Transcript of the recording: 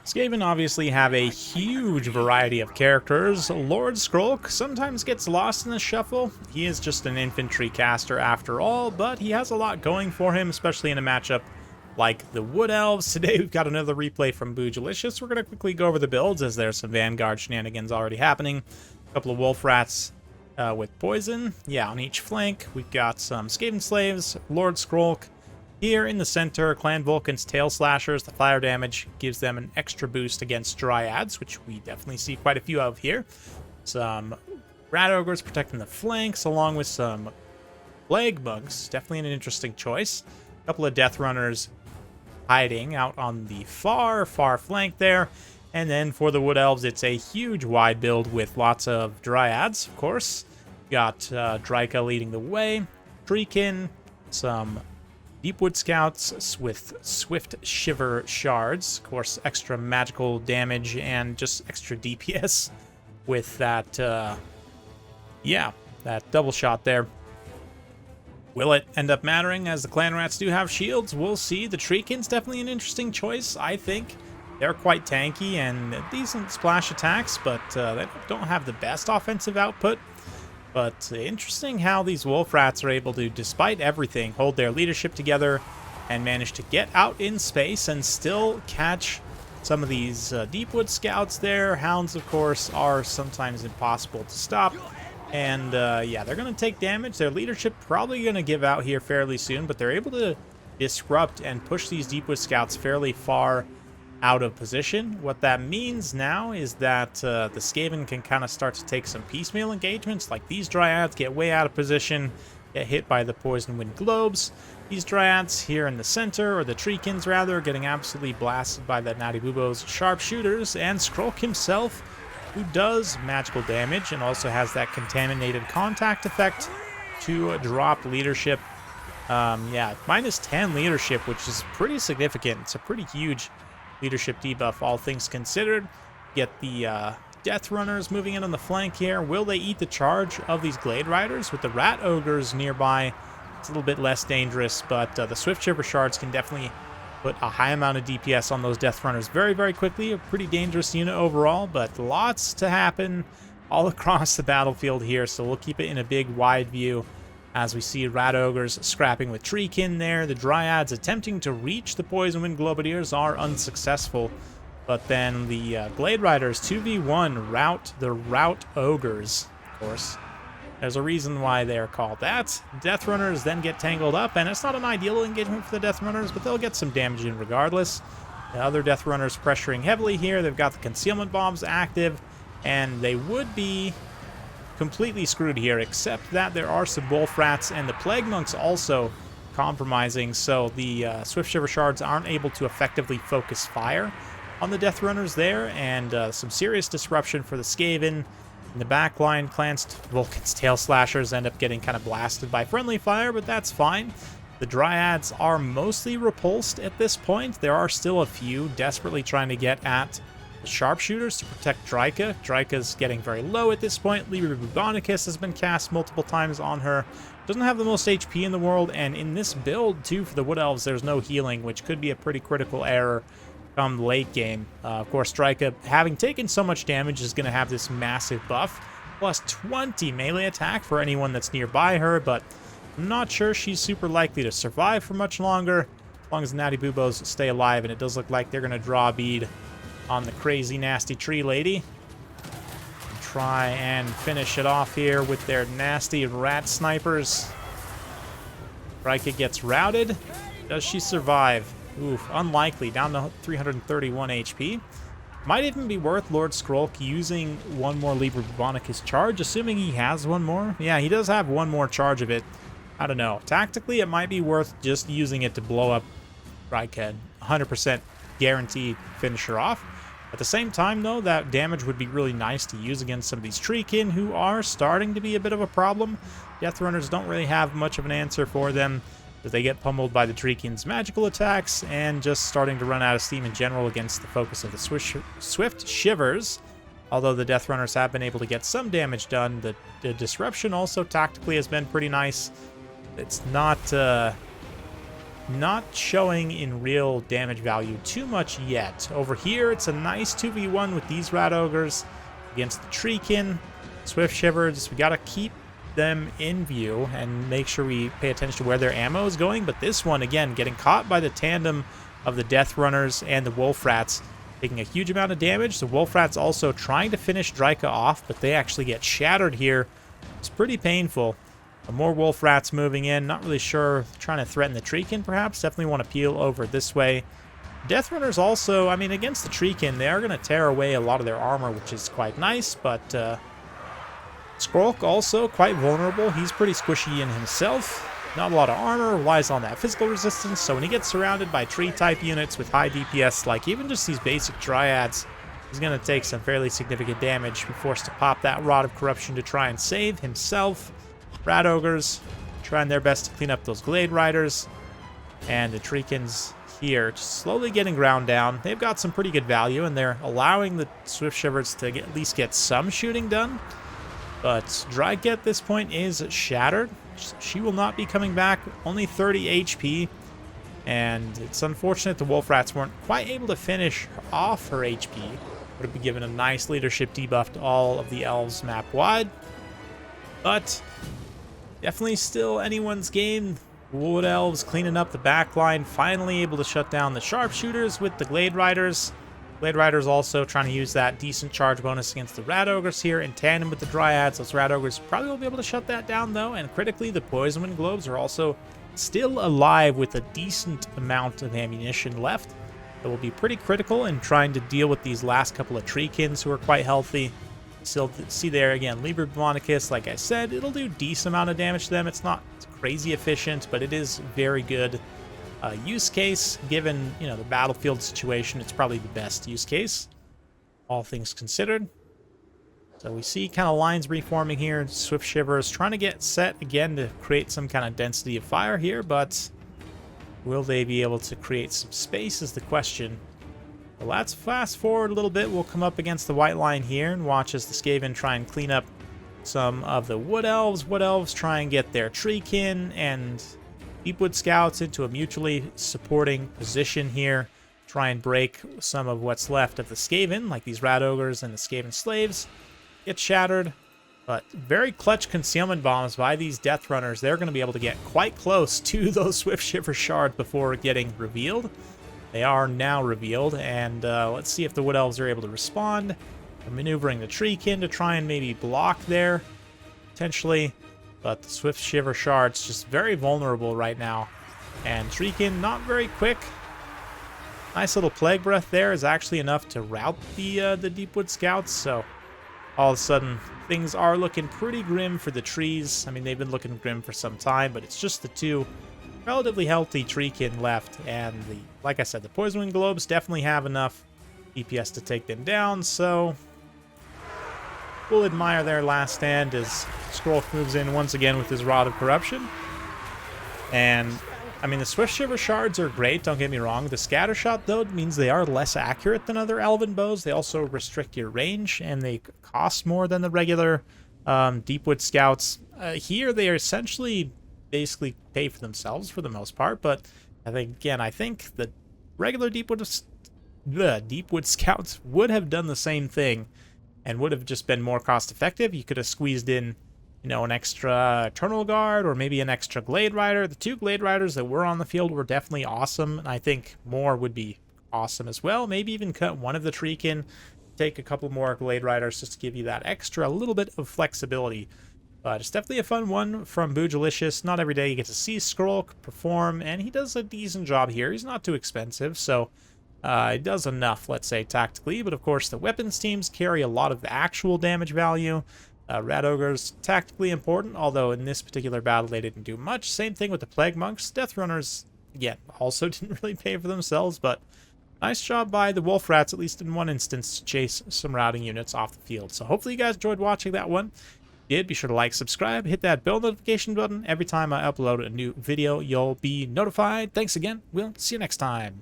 Skaven obviously have a huge variety of characters. Lord Skrolk sometimes gets lost in the shuffle. He is just an infantry caster after all, but he has a lot going for him, especially in a matchup like the Wood Elves. Today we've got another replay from Boojilicious. We're going to quickly go over the builds as there's some Vanguard shenanigans already happening. A couple of Wolf Rats with poison. Yeah, on each flank. We've got some Skaven Slaves, Lord Skrolk. Here in the center, Clan Vulcan's Tail Slashers. The fire damage gives them an extra boost against Dryads, which we definitely see quite a few of here. Some Rat Ogres protecting the flanks, along with some Plague Bugs. Definitely an interesting choice. A couple of Death Runners hiding out on the far flank there. And then for the Wood Elves, it's a huge wide build with lots of Dryads, of course. Got Dryka leading the way, Treekin, some Deepwood Scouts with Swift Shiver Shards. Of course, extra magical damage and just extra DPS with that, that double shot there. Will it end up mattering as the Clan Rats do have shields? We'll see. The Treekin's definitely an interesting choice, I think. They're quite tanky and decent splash attacks, but they don't have the best offensive output. But interesting how these Wolf Rats are able to, despite everything, hold their leadership together and manage to get out in space and still catch some of these Deepwood Scouts there. Hounds, of course, are sometimes impossible to stop. And yeah, they're going to take damage. Their leadership probably going to give out here fairly soon, but they're able to disrupt and push these Deepwood Scouts fairly far out of position. What that means now is that the Skaven can kind of start to take some piecemeal engagements, like these Dryads get way out of position, get hit by the Poison Wind Globes. These Dryads here in the center, or the Treekins rather, getting absolutely blasted by the Natty Boobo's sharpshooters, and Skrolk himself, who does magical damage and also has that contaminated contact effect to drop leadership. Yeah, minus 10 leadership, which is pretty significant. It's a pretty huge leadership debuff, all things considered. Get the Death Runners moving in on the flank here. Will they eat the charge of these Glade Riders? With the Rat Ogres nearby, it's a little bit less dangerous, but the Swift Shiver Shards can definitely put a high amount of DPS on those Death Runners very quickly. A pretty dangerous unit overall, but lots to happen all across the battlefield here, so we'll keep it in a big wide view as we see Rat Ogres scrapping with Treekin there. The Dryads attempting to reach the Poison Wind Globadiers are unsuccessful. But then the Glade Riders 2v1 rout the Rout Ogres, of course. There's a reason why they're called that. Death Runners then get tangled up, and it's not an ideal engagement for the Death Runners, but they'll get some damage in regardless. The other Death Runners pressuring heavily here. They've got the Concealment Bombs active, and they would be completely screwed here, except that there are some Wolf Rats and the Plague Monks also compromising, so the Swift Shiver Shards aren't able to effectively focus fire on the Death Runners there, and some serious disruption for the Skaven. In the backline, Clan's Vulcan's Tail Slashers end up getting kind of blasted by friendly fire, but that's fine. The Dryads are mostly repulsed at this point. There are still a few desperately trying to get at the Sharpshooters to protect Dryka. Dryka's getting very low at this point. Liber Bubonicus has been cast multiple times on her. Doesn't have the most HP in the world, and in this build, too, for the Wood Elves, there's no healing, which could be a pretty critical error come the late game. Of course, Dryka, having taken so much damage, is going to have this massive buff, plus 20 melee attack for anyone that's nearby her, but I'm not sure she's super likely to survive for much longer, as long as the Natty Boobos stay alive, and it does look like they're going to draw a bead on the crazy nasty tree lady. And try and finish it off here with their nasty rat snipers. Dryka gets routed. Does she survive? Oof, unlikely. Down to 331 HP. Might even be worth Lord Skrolk using one more Liber Bubonicus charge, assuming he has one more. Yeah, he does have one more charge of it. I don't know. Tactically, it might be worth just using it to blow up Dryka. 100% guaranteed finish her off. At the same time, though, that damage would be really nice to use against some of these Treekin, who are starting to be a bit of a problem. Death Runners don't really have much of an answer for them, as they get pummeled by the Treekin's magical attacks, and just starting to run out of steam in general against the focus of the Swift Shivers. Although the Death Runners have been able to get some damage done, the disruption also tactically has been pretty nice. It's not not showing in real damage value too much yet. Over here, it's a nice 2v1 with these Rat Ogres against the Treekin. Swift Shivers, we got to keep them in view and make sure we pay attention to where their ammo is going. But this one, again, getting caught by the tandem of the Death Runners and the Wolf Rats, taking a huge amount of damage. The Wolf Rats also trying to finish Dryka off, but they actually get shattered here. It's pretty painful. More Wolf Rats moving in. Not really sure. Trying to threaten the Treekin, perhaps. Definitely want to peel over this way. Death Runners also, I mean, against the Treekin, they are going to tear away a lot of their armor, which is quite nice, but Skrolk also quite vulnerable. He's pretty squishy in himself. Not a lot of armor, relies on that physical resistance, so when he gets surrounded by tree-type units with high DPS, like even just these basic Dryads, he's going to take some fairly significant damage, be forced to pop that Rod of Corruption to try and save himself. Rat Ogres trying their best to clean up those Glade Riders, and the Treekins here just slowly getting ground down. They've got some pretty good value, and they're allowing the Swift Shivers to at least get some shooting done. But Dryka at this point is shattered. She will not be coming back. Only 30 HP. And it's unfortunate the Wolf Rats weren't quite able to finish off her HP. Would have been given a nice leadership debuff to all of the Elves map wide. But definitely still anyone's game. Wood Elves cleaning up the back line. Finally able to shut down the Sharpshooters with the Glade Riders. Glade Riders also trying to use that decent charge bonus against the Rat Ogres here in tandem with the Dryads. Those Rat Ogres probably will be able to shut that down though, and critically the Poison Wind Globes are also still alive with a decent amount of ammunition left. That will be pretty critical in trying to deal with these last couple of Treekins who are quite healthy. Still see there again, Liber Demonicus, like I said, it'll do a decent amount of damage to them. It's not crazy efficient, but it is very good. Use case, given, you know, the battlefield situation, it's probably the best use case, all things considered. So we see kind of lines reforming here. Swift Shivers trying to get set again to create some kind of density of fire here, but will they be able to create some space is the question. Well, let's fast forward a little bit. We'll come up against the white line here and watch as the Skaven try and clean up some of the Wood Elves. Wood Elves try and get their Treekin and Deepwood Scouts into a mutually supporting position here. Try and break some of what's left of the Skaven, like these Rat Ogres and the Skaven Slaves. Get shattered, but very clutch concealment bombs by these Death Runners. They're going to be able to get quite close to those Swift Shiver Shards before getting revealed. They are now revealed, and let's see if the Wood Elves are able to respond. They're maneuvering the Treekin to try and maybe block there, potentially. But the Swift Shiver Shards just very vulnerable right now. And Treekin not very quick. Nice little Plague Breath there is actually enough to rout the Deepwood Scouts. So all of a sudden things are looking pretty grim for the trees. I mean, they've been looking grim for some time, but it's just the two relatively healthy Treekin left. And the, like I said, the Poison Wind Globes definitely have enough DPS to take them down. So we'll admire their last stand as Skrolk moves in once again with his Rod of Corruption. And, I mean, the Swift Shiver Shards are great, don't get me wrong. The Scatter Shot, though, means they are less accurate than other Elven bows. They also restrict your range, and they cost more than the regular Deepwood Scouts. Here, they are essentially basically pay for themselves for the most part, but I think the regular Deepwood Scouts would have done the same thing and would have just been more cost effective. You could have squeezed in, you know, an extra Eternal Guard or maybe an extra Glade Rider. The two Glade Riders that were on the field were definitely awesome, and I think more would be awesome as well. Maybe even cut one of the Treekin, take a couple more Glade Riders just to give you that extra little bit of flexibility. But it's definitely a fun one from Boojilicious. Not every day you get to see Skrolk perform, and he does a decent job here. He's not too expensive, so it does enough, let's say, tactically. But of course, the weapons teams carry a lot of the actual damage value. Rat Ogres, tactically important, although in this particular battle they didn't do much. Same thing with the Plague Monks. Death Runners, again, also didn't really pay for themselves, but nice job by the Wolf Rats, at least in one instance, to chase some routing units off the field. So hopefully you guys enjoyed watching that one. If you did, be sure to like, subscribe, hit that bell notification button. Every time I upload a new video, you'll be notified. Thanks again. We'll see you next time.